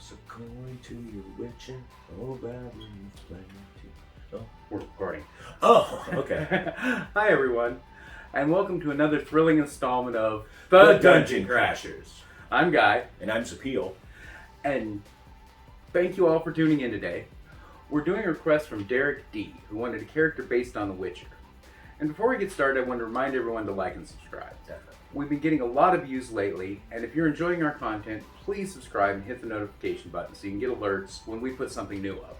So going to your witching, oh, Babylon's plenty. Oh, We're recording. oh, okay. Hi, everyone, and welcome to another thrilling installment of The Dungeon Crashers. I'm Guy, And I'm Zapeel. and thank you all for tuning in today. We're doing a request from Derek D, who wanted a character based on The Witcher. And before we get started, I want to remind everyone to like and subscribe. Definitely. We've been getting a lot of views lately, and if you're enjoying our content, please subscribe and hit the notification button so you can get alerts when we put something new up.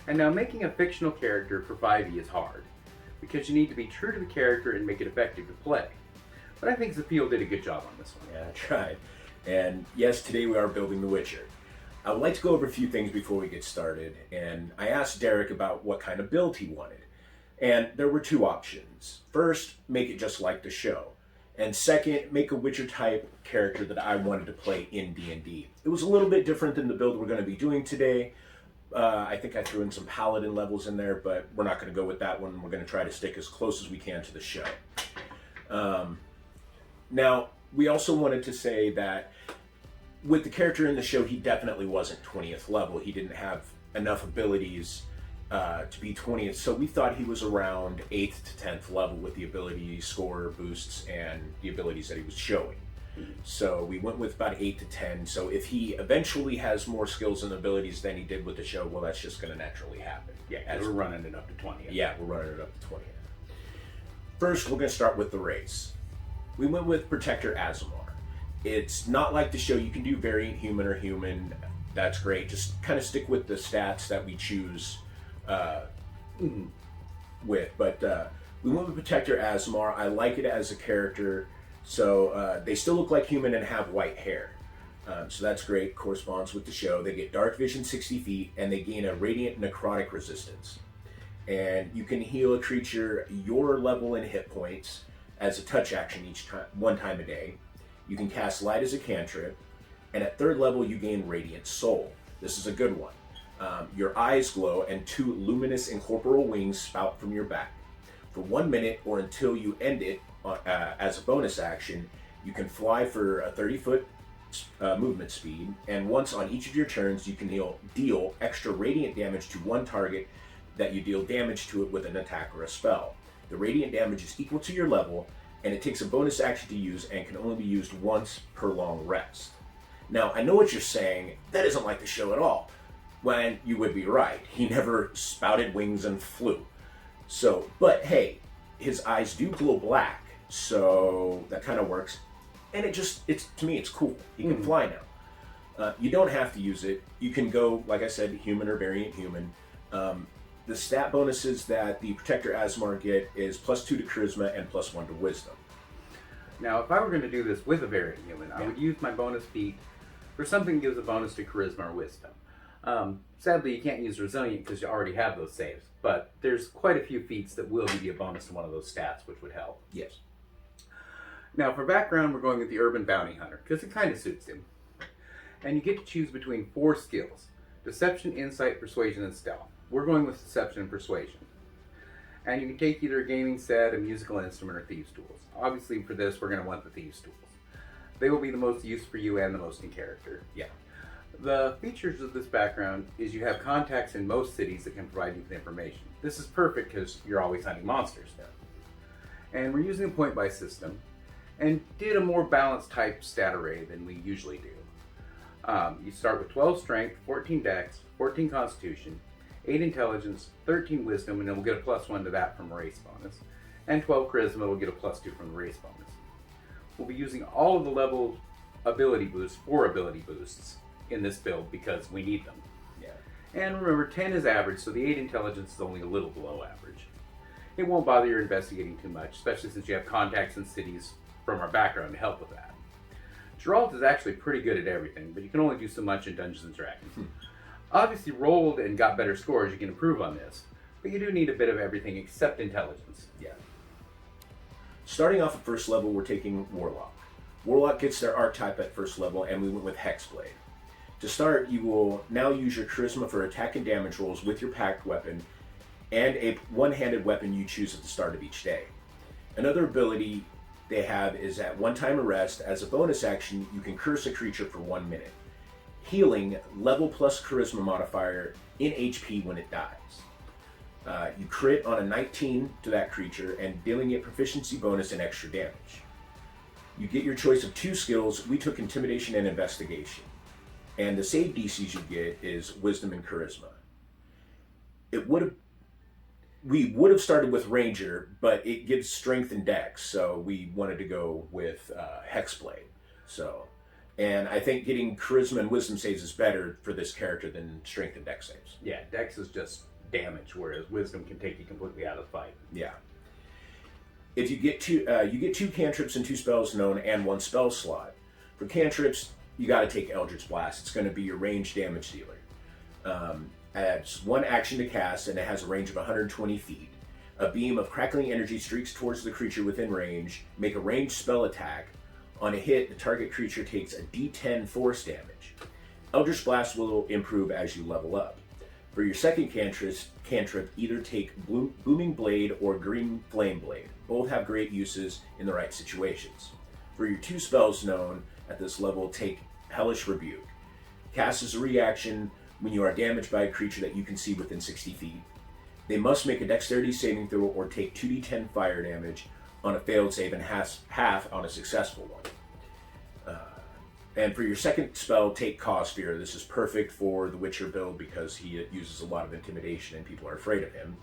And now, making a fictional character for 5e is hard, because you need to be true to the character and make it effective to play. But I think Zapeel did a good job on this one. Yeah, I tried. And yes, today we are building The Witcher. I would like to go over a few things before we get started, and I asked Derek about what kind of build he wanted. And there were two options. First, make it just like the show. And second, make a Witcher type character that I wanted to play in D&D. It was a little bit different than the build we're going to be doing today. I think I threw in some paladin levels in there, but we're not going to go with that one. We're going to try to stick as close as we can to the show. Now, we also wanted to say that with the character in the show, he definitely wasn't 20th level. He didn't have enough abilities to be 20th, so we thought he was around 8th to 10th level with the ability score boosts and the abilities that he was showing. So we went with about 8 to 10. So if he eventually has more skills and abilities than he did with the show, well, that's just going to naturally happen. Yeah, as we're running it up to 20. Yeah, we're running it up to 20. First, we're going to start with the race. We went with Protector Aasimar. It's not like the show. You can do variant human or human. That's great. Just kind of stick with the stats that we choose with. But we went with Protector Aasimar. I like it as a character. So they still look like human and have white hair. So that's great. Corresponds with the show. They get dark vision 60 feet, and they gain a radiant necrotic resistance. And you can heal a creature your level in hit points as a touch action one time a day. You can cast Light as a cantrip, and at 3rd level you gain Radiant Soul. This is a good one. Your eyes glow, and 2 luminous incorporeal wings spout from your back. For 1 minute or until you end it, as a bonus action, you can fly for a 30-foot movement speed, and once on each of your turns, you can deal extra radiant damage to one target that you deal damage to it with an attack or a spell. The radiant damage is equal to your level, and it takes a bonus action to use and can only be used once per long rest. Now, I know what you're saying, that isn't like the show at all. When you would be right, he never spouted wings and flew. So, but hey, his eyes do glow black, so that kind of works. And to me, it's cool. He can fly now. You don't have to use it. You can go, like I said, human or variant human. The stat bonuses that the Protector Aasimar get is +2 to Charisma and +1 to Wisdom. Now, if I were going to do this with a variant human, I would use my bonus feat for something that gives a bonus to Charisma or Wisdom. Sadly, you can't use Resilient because you already have those saves, but there's quite a few feats that will give you a bonus to one of those stats, which would help. Yes. Now, for background, we're going with the Urban Bounty Hunter, because it kind of suits him. And you get to choose between 4 skills: Deception, Insight, Persuasion, and Stealth. We're going with Deception and Persuasion. And you can take either a gaming set, a musical instrument, or Thieves' Tools. Obviously, for this, we're going to want the Thieves' Tools. They will be the most use for you and the most in character. Yeah. The features of this background is you have contacts in most cities that can provide you with information. This is perfect because you're always hunting monsters now. And we're using a point-buy system, and did a more balanced type stat array than we usually do. You start with 12 Strength, 14 Dex, 14 Constitution, 8 Intelligence, 13 Wisdom, and then we'll get a +1 to that from a race bonus. And 12 Charisma, we'll get a +2 from the race bonus. We'll be using all of the level ability boosts, 4 ability boosts, in this build because we need them. Yeah. And remember, 10 is average, so the 8 Intelligence is only a little below average. It won't bother your investigating too much, especially since you have contacts in cities from our background to help with that. Geralt is actually pretty good at everything, but you can only do so much in Dungeons & Dragons. Obviously, rolled and got better scores, you can improve on this, but you do need a bit of everything except intelligence. Yeah. Starting off at 1st level, we're taking Warlock. Warlock gets their archetype at 1st level, and we went with Hexblade. To start, you will now use your Charisma for attack and damage rolls with your packed weapon, and a one-handed weapon you choose at the start of each day. Another ability they have is at one time of rest. As a bonus action, you can curse a creature for 1 minute. healing level plus charisma modifier in HP when it dies. You crit on a 19 to that creature and dealing it proficiency bonus and extra damage. You get your choice of 2 skills. We took Intimidation and Investigation. And the save DCs you get is Wisdom and Charisma. We would have started with Ranger, but it gives Strength and Dex, so we wanted to go with Hexblade. And I think getting Charisma and Wisdom saves is better for this character than Strength and Dex saves. Yeah, Dex is just damage, whereas Wisdom can take you completely out of the fight. Yeah. If you get you get 2 cantrips and 2 spells known and 1 spell slot. For cantrips, you got to take Eldritch Blast. It's going to be your ranged damage dealer. Adds 1 action to cast, and it has a range of 120 feet. A beam of crackling energy streaks towards the creature within range. Make a ranged spell attack. On a hit, the target creature takes a D10 force damage. Eldritch Blast will improve as you level up. For your second cantrip, either take Booming Blade or Green Flame Blade. Both have great uses in the right situations. For your 2 spells known at this level, take Hellish Rebuke. Cast as a reaction when you are damaged by a creature that you can see within 60 feet. They must make a dexterity saving throw or take 2d10 fire damage on a failed save and half on a successful one. And for your second spell, take Cause Fear. This is perfect for the Witcher build because he uses a lot of intimidation and people are afraid of him.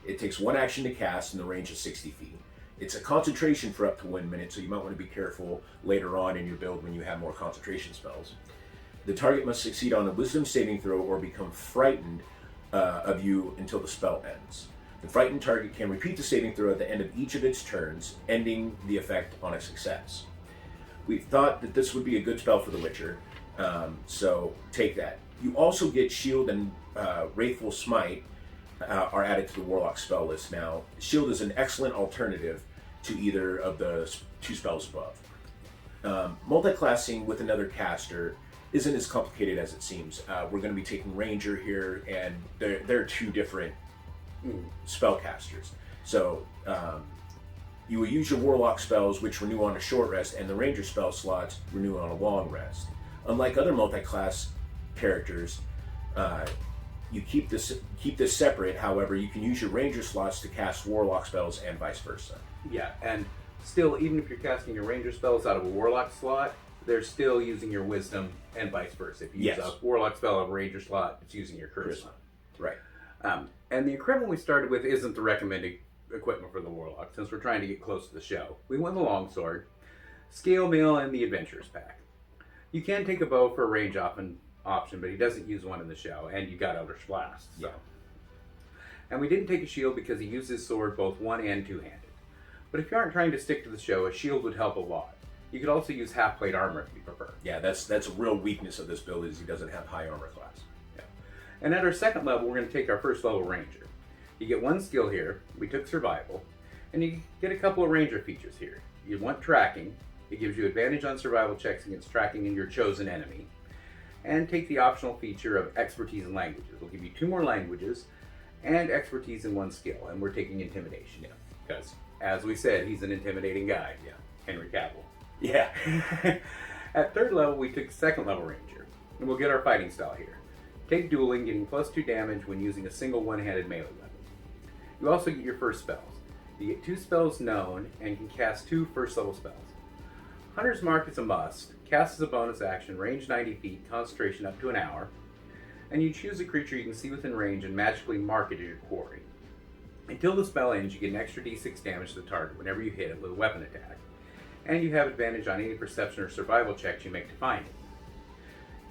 It takes 1 action to cast in the range of 60 feet. It's a concentration for up to 1 minute, so you might want to be careful later on in your build when you have more concentration spells. The target must succeed on a Wisdom saving throw or become frightened of you until the spell ends. The frightened target can repeat the saving throw at the end of each of its turns, ending the effect on a success. We thought that this would be a good spell for the Witcher, so take that. You also get Shield and Wrathful Smite are added to the Warlock spell list now. Shield is an excellent alternative to either of the 2 spells above. Multi-classing with another caster isn't as complicated as it seems. We're going to be taking Ranger here, and they're 2 different spellcasters. So you will use your Warlock spells, which renew on a short rest, and the Ranger spell slots renew on a long rest. Unlike other multi-class characters, you keep this separate. However, you can use your Ranger slots to cast Warlock spells and vice versa. Yeah, and still, even if you're casting your Ranger spells out of a Warlock slot, they're still using your Wisdom and vice versa. If you use a Warlock spell out of a Ranger slot, it's using your Charisma. Right. And the equipment we started with isn't the recommended equipment for the Warlock, since we're trying to get close to the show. We went with the Longsword, Scale Mail, and the Adventurers Pack. You can take a bow for a range option, but he doesn't use one in the show, and you got Eldritch Blast. So. Yeah. And we didn't take a shield because he uses his sword both one- and two-handed. But if you aren't trying to stick to the show, a shield would help a lot. You could also use half-plate armor if you prefer. Yeah, that's a real weakness of this build is he doesn't have high armor class. Yeah. And at our second level, we're going to take our first level Ranger. You get 1 skill here. We took Survival. And you get a couple of Ranger features here. You want Tracking. It gives you advantage on survival checks against tracking in your chosen enemy. And take the optional feature of Expertise in Languages. We'll give you 2 more languages and Expertise in 1 skill. And we're taking Intimidation. Because, as we said, he's an intimidating guy. Yeah. Henry Cavill. Yeah. At 3rd level, we took 2nd level Ranger. And we'll get our fighting style here. Take Dueling, getting +2 damage when using a single one-handed melee weapon. You also get your first spells. You get 2 spells known and can cast 2 first level spells. Hunter's Mark is a must. Cast as a bonus action, range 90 feet, concentration up to an hour. And you choose a creature you can see within range and magically mark it as your quarry. Until the spell ends, you get an extra d6 damage to the target whenever you hit it with a weapon attack. And you have advantage on any perception or survival checks you make to find it.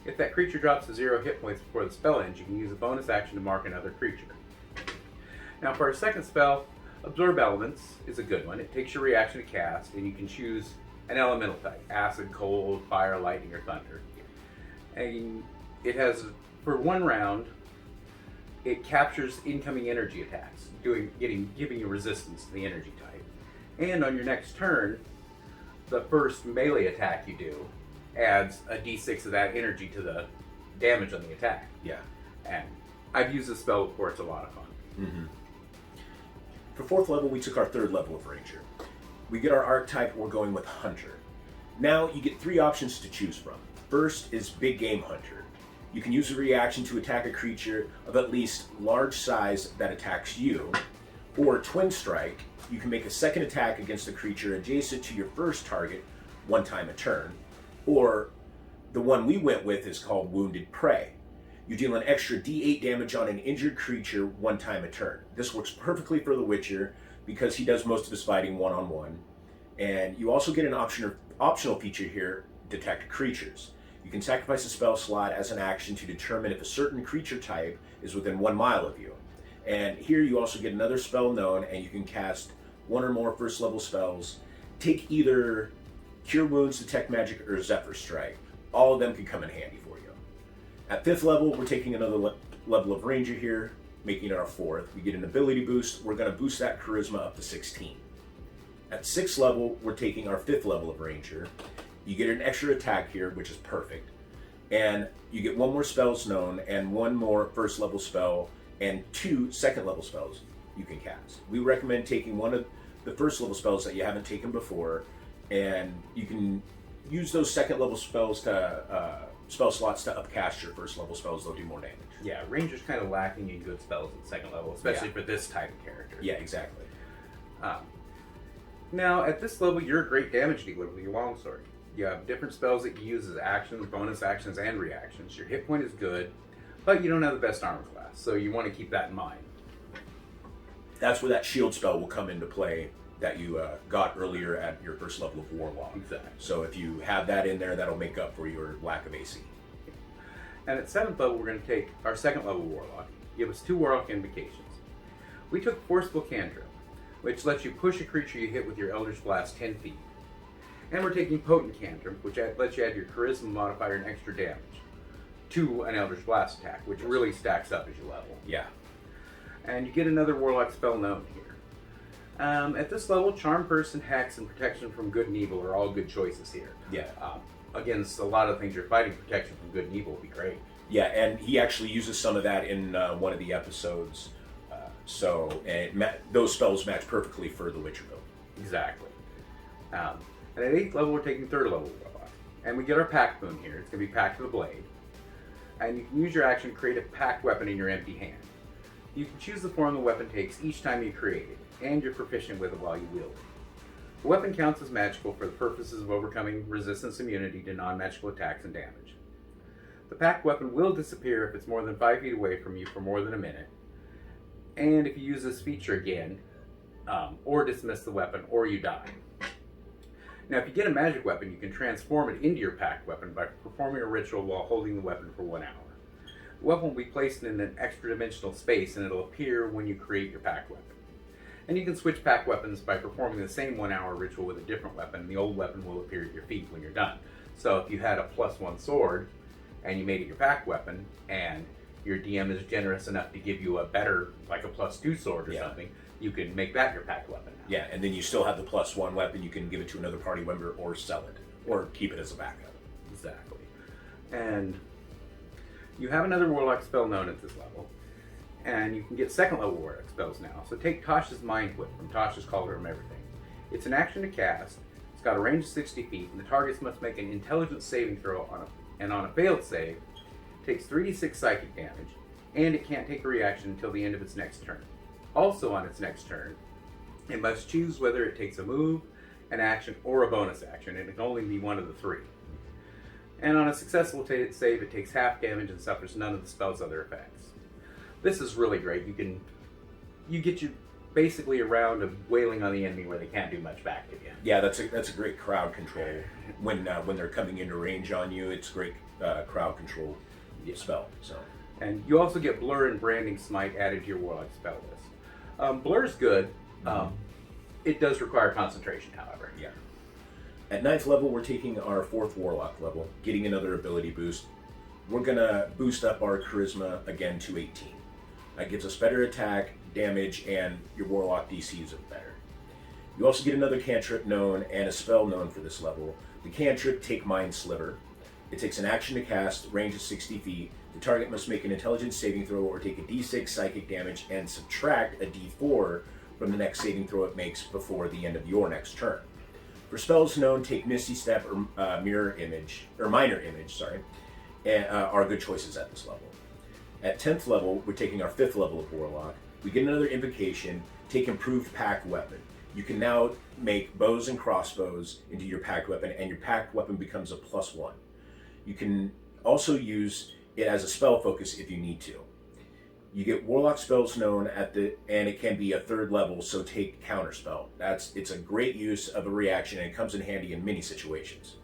If that creature drops to 0 hit points before the spell ends, you can use a bonus action to mark another creature. Now for our second spell, Absorb Elements is a good one. It takes your reaction to cast, and you can choose an elemental type: acid, cold, fire, lightning, or thunder. And it has, for 1 round, it captures incoming energy attacks, giving you resistance to the energy type. And on your next turn, the first melee attack you do adds a d6 of that energy to the damage on the attack. Yeah. And I've used this spell before, it's a lot of fun. Mm-hmm. For 4th level, we took our 3rd level of Ranger. We get our archetype, we're going with Hunter. Now you get 3 options to choose from. First is Big Game Hunter. You can use a reaction to attack a creature of at least large size that attacks you, or Twin Strike. You can make a second attack against a creature adjacent to your first target 1 time a turn, or the one we went with is called Wounded Prey. You deal an extra D8 damage on an injured creature 1 time a turn. This works perfectly for the Witcher because he does most of his fighting one-on-one. And you also get an optional feature here, Detect Creatures. You can sacrifice a spell slot as an action to determine if a certain creature type is within 1 mile of you. And here you also get another spell known, and you can cast 1 or more first level spells. Take either Cure Wounds, Detect Magic, or Zephyr Strike. All of them can come in handy for you. At 5th level, we're taking another level of Ranger here, making it our 4th. We get an ability boost. We're going to boost that Charisma up to 16. At 6th level, we're taking our 5th level of Ranger. You get an extra attack here, which is perfect. And you get 1 more spells known, and 1 more first level spell, and 2 second level spells you can cast. We recommend taking 1 of the first level spells that you haven't taken before, and you can use those second level spells to spell slots to upcast your first level spells. They'll do more damage. Yeah, Ranger's kind of lacking in good spells at second level, especially for this type of character. Yeah, exactly. Now, at this level, you're a great damage dealer with your longsword. You have different spells that you use as actions, bonus actions, and reactions. Your hit point is good, but you don't have the best armor class, so you want to keep that in mind. That's where that shield spell will come into play that you got earlier at your first level of Warlock. Exactly. So if you have that in there, that'll make up for your lack of AC. And at 7th level, we're going to take our 2nd level Warlock. Give us 2 Warlock invocations. We took Forceful Cantrip, which lets you push a creature you hit with your Eldritch Blast 10 feet. And we're taking Potent Cantrip, which lets you add your Charisma modifier and extra damage to an Eldritch Blast attack, which really stacks up as you level. Yeah. And you get another Warlock spell known here. At this level, Charm Person, Hex, and Protection from Good and Evil are all good choices here. Yeah. Against a lot of things you're fighting, Protection from Good and Evil would be great. Yeah, and he actually uses some of that in one of the episodes. Those spells match perfectly for the Witcher build. Exactly. And at 8th level, we're taking 3rd level Warlock. And we get our Pact Boon here. It's going to be Pact of the Blade. And you can use your action to create a Pact weapon in your empty hand. You can choose the form the weapon takes each time you create it, and you're proficient with it while you wield it. The weapon counts as magical for the purposes of overcoming resistance immunity to non-magical attacks and damage. The Pact weapon will disappear if it's more than 5 feet away from you for more than a minute, and if you use this feature again, or dismiss the weapon, or you die. Now, if you get a magic weapon, you can transform it into your Pact weapon by performing a ritual while holding the weapon for 1 hour. The weapon will be placed in an extra-dimensional space, and it'll appear when you create your Pact weapon. And you can switch Pact weapons by performing the same 1 hour ritual with a different weapon, and the old weapon will appear at your feet when you're done. So if you had a +1 sword, and you made it your Pact weapon, and your DM is generous enough to give you a better, like a +2 sword or something, you can make that your Pact weapon now. Yeah, and then you still have the +1 weapon. You can give it to another party member or sell it, or keep it as a backup. Exactly. And you have another Warlock spell known at this level, and you can get 2nd level Warlock spells now. So take Tasha's Mind Whip from Tasha's Cauldron of Everything. It's an action to cast, it's got a range of 60 feet, and the targets must make an intelligence saving throw on a failed save, it takes 3d6 psychic damage, and it can't take a reaction until the end of its next turn. Also on its next turn, it must choose whether it takes a move, an action, or a bonus action, and it can only be one of the 3. And on a successful save, it takes half damage and suffers none of the spell's other effects. This is really great. You get you basically a round of wailing on the enemy where they can't do much back to you. Yeah, that's a great crowd control. When they're coming into range on you, it's great crowd control spell. So. And you also get Blur and Branding Smite added to your Warlock spell list. Blur's good. It does require concentration, however. Yeah. At 9th level, we're taking our 4th Warlock level, getting another ability boost. We're going to boost up our Charisma again to 18. That gives us better attack, damage, and your Warlock DC is better. You also get another cantrip known and a spell known for this level. The cantrip, Take Mind Sliver. It takes an action to cast, range of 60 feet. The target must make an intelligence saving throw or take a d6 psychic damage and subtract a d4 from the next saving throw it makes before the end of your next turn. For spells known, take Misty Step or Minor Image. are good choices at this level. At 10th level, we're taking our 5th level of Warlock. We get another invocation, take improved pack weapon. You can now make bows and crossbows into your pack weapon, and your pack weapon becomes a +1. You can also use it as a spell focus if you need to. You get Warlock spells known and it can be a 3rd level, so take Counterspell. It's a great use of a reaction, and it comes in handy in many situations.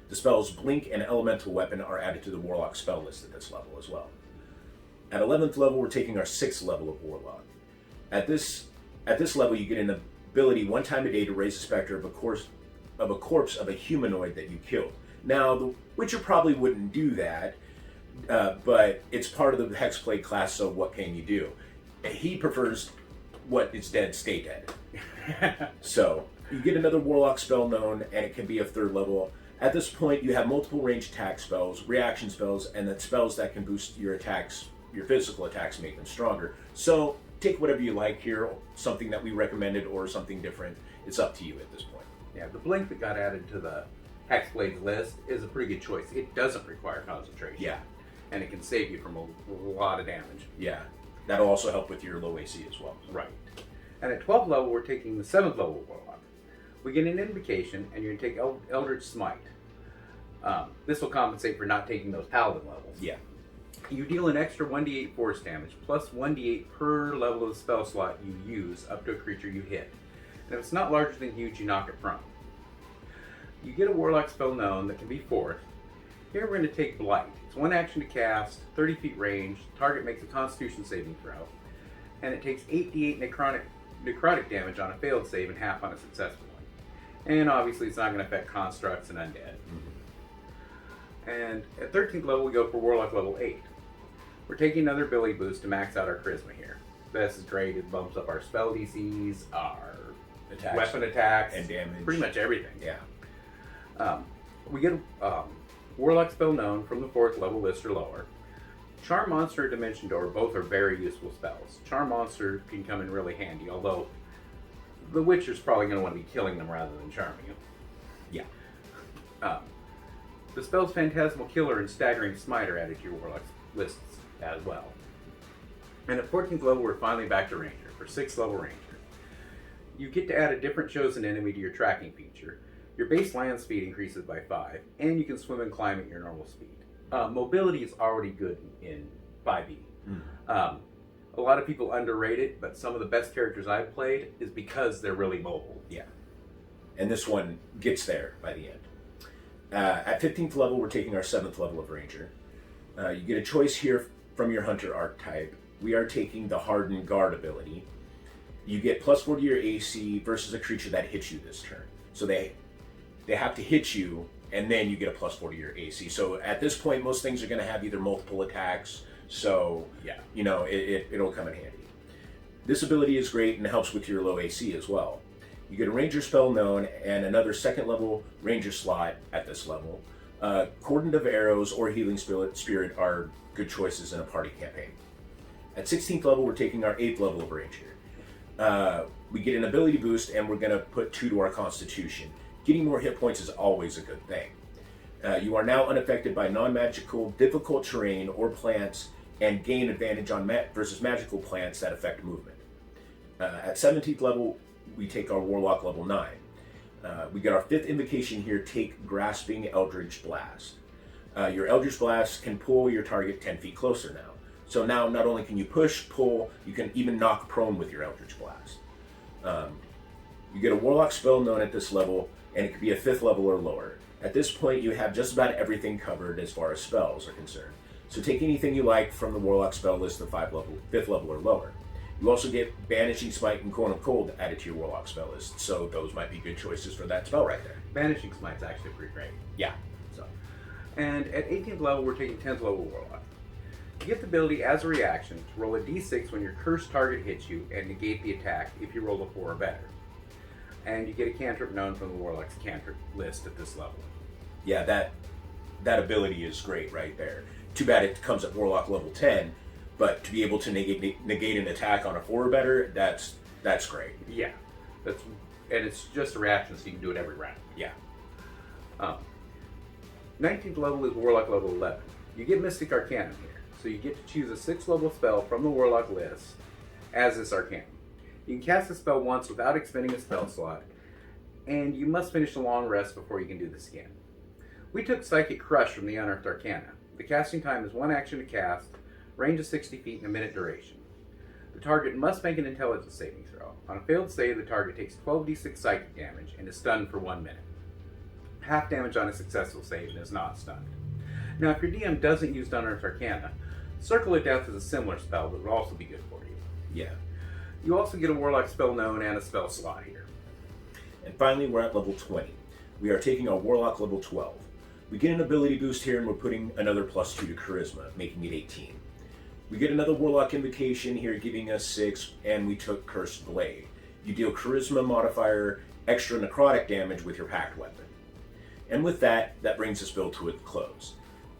The spells Blink and Elemental Weapon are added to the Warlock spell list at this level as well. At 11th level, we're taking our 6th level of Warlock. At this level, you get an ability 1 time a day to raise the specter of a corpse of a humanoid that you killed. Now, the Witcher probably wouldn't do that, but it's part of the Hexblade class, so what can you do? He prefers what is dead, stay dead. So, you get another Warlock spell known, and it can be of 3rd level. At this point, you have multiple ranged attack spells, reaction spells, and then spells that can boost your attacks, your physical attacks, make them stronger. So, take whatever you like here, something that we recommended or something different. It's up to you at this point. Yeah, the Blink that got added to the Hexblade list is a pretty good choice. It doesn't require concentration. Yeah. And it can save you from a lot of damage. Yeah. That'll also help with your low AC as well. Right. And at 12th level, we're taking the 7th level Warlock. We get an invocation, and you're going to take Eldritch Smite. This will compensate for not taking those Paladin levels. Yeah. You deal an extra 1d8 force damage, plus 1d8 per level of the spell slot you use up to a creature you hit. And if it's not larger than huge, you knock it prone. You get a Warlock spell known that can be 4th. Here we're going to take Blight. It's 1 action to cast, 30 feet range, target makes a Constitution saving throw, and it takes 8d8 necrotic damage on a failed save and half on a successful one. And obviously it's not going to affect constructs and undead. Mm-hmm. And at 13th level we go for Warlock level 8. We're taking another ability boost to max out our charisma here. This is great. It bumps up our spell DCs, our weapon attacks, and damage. Pretty much everything. Yeah. We get Warlock spell known from the 4th level list or lower. Charm Monster or Dimension Door both are very useful spells. Charm Monster can come in really handy, although the Witcher's probably going to want to be killing them rather than charming them. Yeah. The spells Phantasmal Killer and Staggering Smite are added to your Warlock lists as well. And at 14th level, we're finally back to Ranger. For 6th level Ranger, you get to add a different chosen enemy to your tracking feature. Your base land speed increases by 5, and you can swim and climb at your normal speed. Mobility is already good in 5e. A lot of people underrate it, but some of the best characters I've played is because they're really mobile. Yeah. And this one gets there by the end. At 15th level, we're taking our 7th level of Ranger. You get a choice here from your Hunter archetype. We are taking the Hardened Guard ability. You get +4 to your AC versus a creature that hits you this turn. So they have to hit you, and then you get a +4 to your AC. So at this point, most things are going to have either multiple attacks. So yeah, you know it'll come in handy. This ability is great and helps with your low AC as well. You get a Ranger spell known and another 2nd level Ranger slot at this level. Cordon of Arrows or Healing Spirit are good choices in a party campaign. At 16th level, we're taking our 8th level of Ranger. We get an ability boost, and we're going to put 2 to our Constitution. Getting more hit points is always a good thing. You are now unaffected by non-magical, difficult terrain or plants, and gain advantage on versus magical plants that affect movement. At 17th level, we take our Warlock level 9. We get our 5th invocation here, take Grasping Eldritch Blast. Your Eldritch Blast can pull your target 10 feet closer now. So now not only can you push, pull, you can even knock prone with your Eldritch Blast. You get a Warlock spell known at this level, and it could be a 5th level or lower. At this point, you have just about everything covered as far as spells are concerned. So take anything you like from the Warlock spell list of 5th level or lower. You also get Banishing Smite and Cone of Cold added to your Warlock spell list, so those might be good choices for that spell right there. Banishing Smite's actually pretty great. Yeah. So, and at 18th level, we're taking 10th level Warlock. You get the ability as a reaction to roll a d6 when your cursed target hits you and negate the attack if you roll a 4 or better. And you get a cantrip known from the Warlock's cantrip list at this level. Yeah, that ability is great right there. Too bad it comes at Warlock level 10, but to be able to negate an attack on a 4 or better, that's great. Yeah, and it's just a reaction, so you can do it every round. Yeah. 19th level is Warlock level 11. You get Mystic Arcanum here, so you get to choose a 6th level spell from the Warlock list as this Arcanum. You can cast the spell once without expending a spell slot, and you must finish a long rest before you can do this again. We took Psychic Crush from the Unearthed Arcana. The casting time is 1 action to cast, range of 60 feet, and a minute duration. The target must make an intelligence saving throw. On a failed save, the target takes 12d6 psychic damage and is stunned for 1 minute. Half damage on a successful save and is not stunned. Now, if your DM doesn't use Unearthed Arcana, Circle of Death is a similar spell that would also be good for you. Yeah. You also get a Warlock spell known and a spell slot here. And finally, we're at level 20. We are taking our Warlock level 12. We get an ability boost here, and we're putting another +2 to Charisma, making it 18. We get another Warlock Invocation here, giving us 6, and we took Cursed Blade. You deal Charisma modifier, extra necrotic damage with your packed weapon. And with that, that brings this build to a close.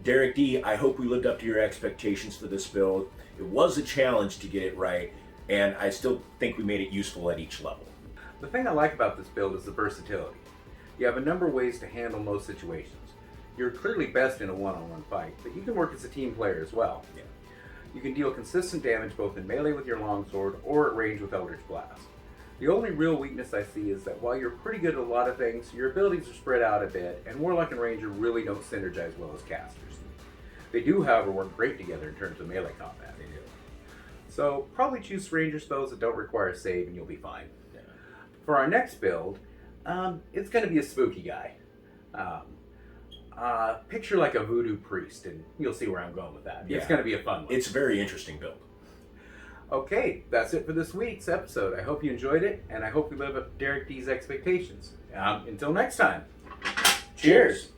Derek D, I hope we lived up to your expectations for this build. It was a challenge to get it right, and I still think we made it useful at each level. The thing I like about this build is the versatility. You have a number of ways to handle most situations. You're clearly best in a one-on-one fight, but you can work as a team player as well. Yeah. You can deal consistent damage both in melee with your longsword or at range with Eldritch Blast. The only real weakness I see is that while you're pretty good at a lot of things, your abilities are spread out a bit, and Warlock and Ranger really don't synergize well as casters. They do, however, work great together in terms of melee combat. They do. So probably choose Ranger spells that don't require a save and you'll be fine. Yeah. For our next build, it's going to be a spooky guy. Picture like a voodoo priest, and you'll see where I'm going with that. Yeah. It's going to be a fun one. It's a very interesting build. Okay, that's it for this week's episode. I hope you enjoyed it, and I hope we live up to Derek D's expectations. Until next time, cheers.